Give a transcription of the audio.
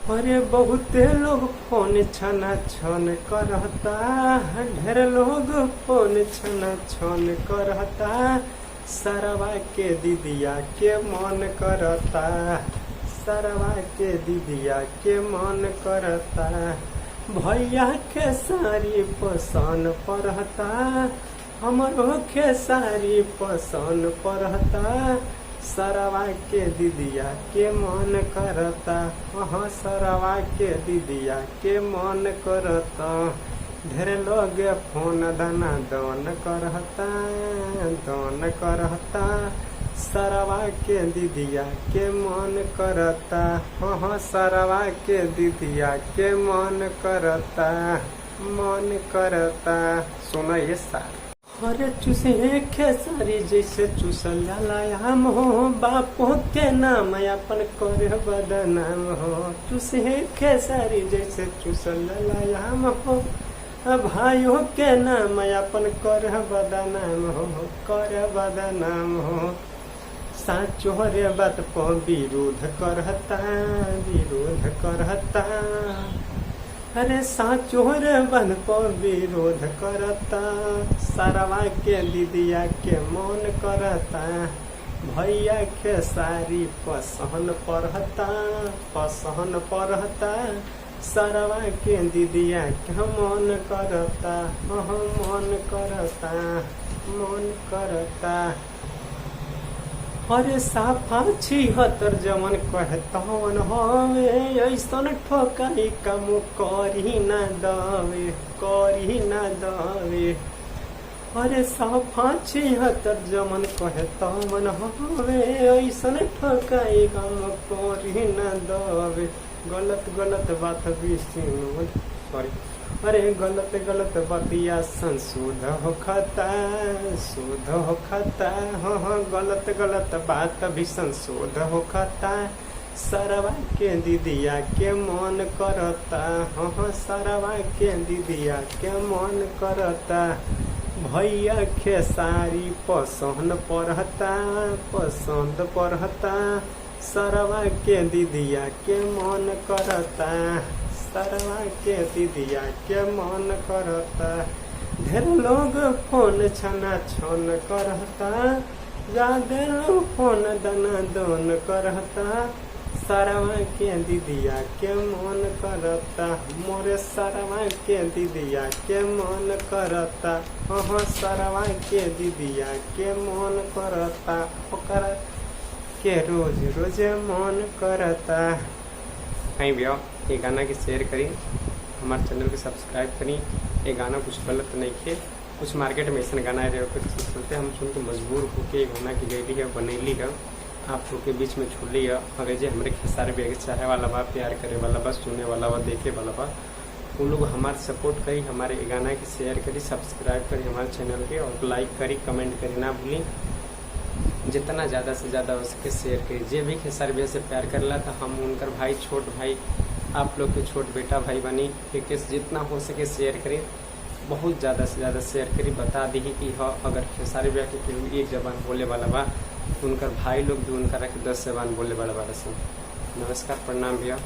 अरे बहुते लोग फोन छना छन करता, ढेर लोग फोन छना छन करता, सरवा के दीदिया के मन करता, सरवा के दीदिया के मन करता, भैया के सारी पसंद पड़ता, हमरो के सारी पसंद पड़ता, सरवा के दीदिया के मन करता, हाँ सरवा के दीदिया के मन करता, ढेर लोग फोन दाना दन करता, दन करता, सरवा के दीदिया के मन करता, हाँ सरवा के दीदिया के मन करता, मन करता। सुना ये सार अरे चूसे खेसारी जैसे चूसल लायाम हो, बापो के नाम अपन कर बदनाम हो, चूसे खेसारी जैसे चूसल लायाम हो, भाइयों के नाम अपन कर बदनाम हो, कर बदनाम हो, साचो रे बात पर विरोध करता, विरोध करता, अरे साचो रे बात पर विरोध करता, सरवा के दीदिया के मन करता, भैया के सारी पसंद पढ़ता, पसंद पढ़ता, सरवा के दीदिया के मन करता, मन करता, मन करता। अरे साफा 76 जमन कहतवन हवे, ऐसन ठोकाई कम करी ना दवे, करी ना दवे। अरे साफा 76 जमन कहतवन हवे, ऐसन ठोकाई कम करी ना दवे। गलत गलत बात भी सुनो, सॉरी, अरे गलत गलत बतिया संशोध होखता, शोध होखता, हाँ गलत गलत बात भी संशोध होखता, सरवा के दीदिया के मन करता, हाँ सरवा के दीदिया के मन करता, भैया के सारी पसंद पढ़ता, पसंद पढ़ता, सरवा के दीदिया के मन करता, सरवा के दीदिया के मन करता, ढेर लोग फोन छना छन करता, ज्यादा लोग फोन दना दन करता, सरवा के दीदिया के मन करता, मोरे सरवा के दीदिया के मन करता, हाँ सरवा के दीदिया के मन करता, ओकरा के रोज रोज मन करता। कहीं भी आओ ये गाना के शेयर करी, हमारे चैनल को सब्सक्राइब करी। ये गाना कुछ गलत नहीं है, कुछ मार्केट में ऐसा गाना रहे सुनते हम सुन के मजबूर होकर ये गाना की गई है, बनैली है, आप लोग के बीच में छोड़ी है। अगर जो हमारे खेसारी भी चाहे वाला बा, प्यार करे वाला बा, सुने वाला बा, देखे वाला बा, वो लोग हमारे सपोर्ट करी, हमारे ये गाना की शेयर करी, सब्सक्राइब करी हमारे चैनल के, और लाइक करी, कमेंट करी ना भूली। जितना ज़्यादा से ज़्यादा हो सके शेयर करी। जे भी खेसारी भैया से प्यार करला था, हम उनकर भाई, छोट भाई, आप लोग के छोट बेटा भाई बनी, ठीक है, जितना हो सके शेयर करी, बहुत ज़्यादा से ज़्यादा शेयर करी। बता दी कि हाँ अगर खेसारी भैया के केहू एक जबान बोले वाला बा, उनकर भाई लोग भी उनका 10 जबान बोले वाला बा। नमस्कार, प्रणाम भैया।